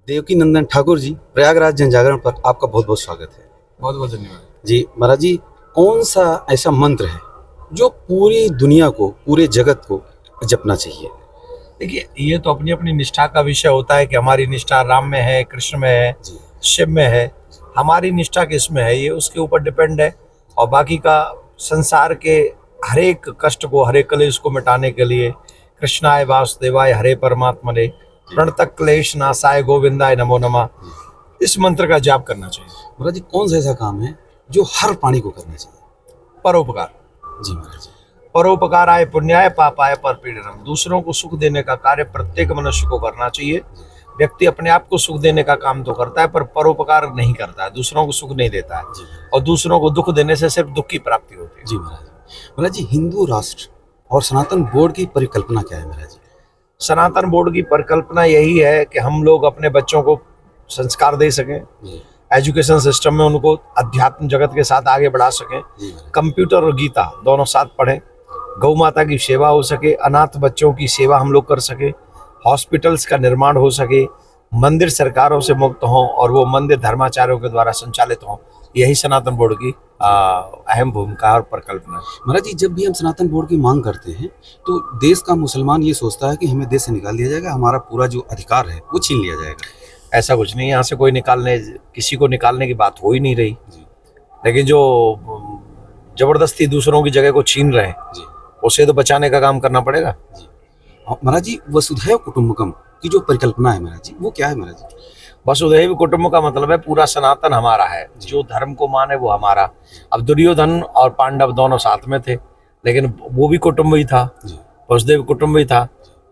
देवकी नंदन ठाकुर जी, प्रयागराज जन जागरण पर आपका बहुत बहुत स्वागत है। बहुत बहुत धन्यवाद जी महाराज जी, कौन सा ऐसा मंत्र है जो पूरी दुनिया को, पूरे जगत को जपना चाहिए? देखिए, ये तो अपनी अपनी निष्ठा का विषय होता है कि हमारी निष्ठा राम में है, कृष्ण में है, जी शिव में है। हमारी निष्ठा किस में है ये उसके ऊपर डिपेंड है। और बाकी का संसार के हर एक कष्ट को, हर एक क्लेश को मिटाने के लिए कृष्णाय वासुदेवाय हरे परमात्मने प्रणतक क्लेश नाशाय गोविंदाय नमो नमः, इस मंत्र का जाप करना चाहिए। महाराज जी, कौन सा ऐसा काम है जो हर प्राणी को करना चाहिए? परोपकार। जी महाराज जी। परोपकाराय पुण्याय पापाय परपीड़नम, दूसरों को सुख देने का कार्य प्रत्येक मनुष्य को करना चाहिए। व्यक्ति अपने आप को सुख देने का काम तो करता है, पर परोपकार नहीं करता है, दूसरों को सुख नहीं देता है। जी और दूसरों को दुख देने से सिर्फ दुख की प्राप्ति होती है। जी महाराज जी, हिंदू राष्ट्र और सनातन बोर्ड की परिकल्पना क्या है महाराज जी? सनातन बोर्ड की परिकल्पना यही है कि हम लोग अपने बच्चों को संस्कार दे सकें, जी एजुकेशन सिस्टम में उनको अध्यात्म जगत के साथ आगे बढ़ा सकें, जी महाराज। कंप्यूटर और गीता दोनों साथ पढ़ें, गौ माता की सेवा हो सके, अनाथ बच्चों की सेवा हम लोग कर सके, हॉस्पिटल्स का निर्माण हो सके, मंदिर सरकारों से मुक्त हों और वो मंदिर धर्माचार्यों के द्वारा संचालित हों। यही सनातन बोर्ड की अहम भूमिका और परिकल्पना है। महाराज जी, जब भी हम सनातन बोर्ड की मांग करते हैं तो देश का मुसलमान ये सोचता है कि हमें देश से निकाल दिया जाएगा, हमारा पूरा जो अधिकार है वो छीन लिया जाएगा। ऐसा कुछ नहीं, यहाँ से कोई किसी को निकालने की बात हो ही नहीं रही। जी लेकिन जो जबरदस्ती दूसरों की जगह को छीन रहे हैं, जी उसे तो बचाने का काम करना पड़ेगा। जी। और महाराज जी, वसुधैव कुटुंबकम की जो परिकल्पना है महाराज जी, वो क्या है महाराज जी? वसुधैव कुटुंब का मतलब है पूरा सनातन हमारा है, जो धर्म को माने वो हमारा। अब दुर्योधन और पांडव दोनों साथ में थे, लेकिन वो भी कुटुंब ही था, जी वसुदेव कुटुंब ही था।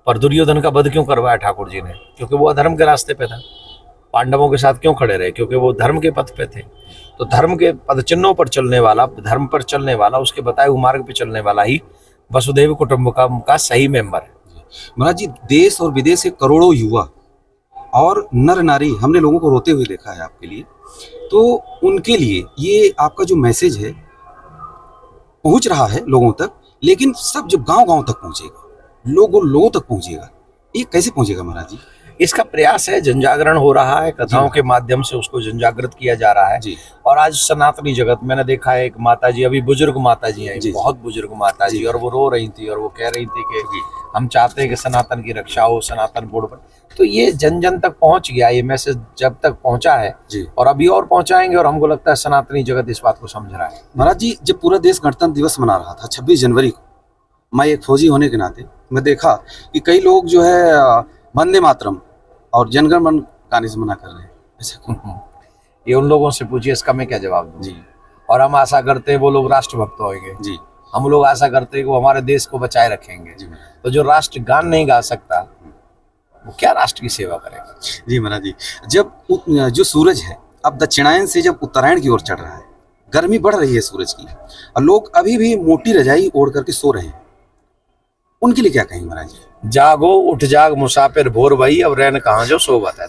पर दुर्योधन का वध क्यों करवाया ठाकुर जी ने? क्योंकि वो अधर्म के रास्ते पे था। पांडवों के साथ क्यों खड़े रहे? क्योंकि वो धर्म के पथ पे थे। तो धर्म के पद चिन्हों पर चलने वाला, धर्म पर चलने वाला, उसके बताए हुए मार्ग पे चलने वाला ही वसुधैव कुटुंबकम का सही मेंबर है। महाराज जी, देश और विदेश के करोड़ों युवा और नर नारी हमने लोगों को रोते हुए देखा है आपके लिए, तो उनके लिए ये आपका जो मैसेज है पहुंच रहा है लोगों तक, लेकिन सब जब गांव गांव तक पहुंचेगा, लोगों तक पहुंचेगा, ये कैसे पहुंचेगा महाराज जी? इसका प्रयास है, जनजागरण हो रहा है, कथाओं के माध्यम से उसको जनजागृत किया जा रहा है। जी और आज सनातनी जगत, मैंने देखा है एक माता जी, अभी बुजुर्ग माता जी आई, जी, बहुत बुजुर्ग माता जी, और वो रो रही थी और वो कह रही थी कि हम चाहते हैं कि सनातन की रक्षा हो, सनातन बोर्ड पर। तो ये जन जन तक पहुंच गया, ये मैसेज जब तक पहुंचा है जी। और अभी और पहुंचाएंगे, और हमको लगता है सनातनी जगत इस बात को समझ रहा है। महाराज जी, जब पूरा देश गणतंत्र दिवस मना रहा था 26 जनवरी को, मैं एक फौजी होने के नाते मैं देखा कि कई लोग जो है वंदे मातरम और जनगण मन गाने से मना कर रहे हैं। ऐसा क्यों? ये उन लोगों से पूछिए, इसका मैं क्या जवाब दूं? जी और हम आशा करते हैं वो लोग राष्ट्रभक्त होंगे। जी हम लोग आशा करते हैं कि वो हमारे देश को बचाए रखेंगे। जी तो जो राष्ट्रगान नहीं गा सकता, वो क्या राष्ट्र की सेवा करेगा? जी महाराज जी, जब जो सूरज है अब दक्षिणायन से जब उत्तरायण की ओर चढ़ रहा है, गर्मी बढ़ रही है सूरज की, और लोग अभी भी मोटी रजाई ओढ़ करके सो रहे हैं, उनके लिए क्या कहेंगे महाराज जी? जागो उठ जाग मुसाफिर भोर भई, अब रैन कहाँ जो सोवत है।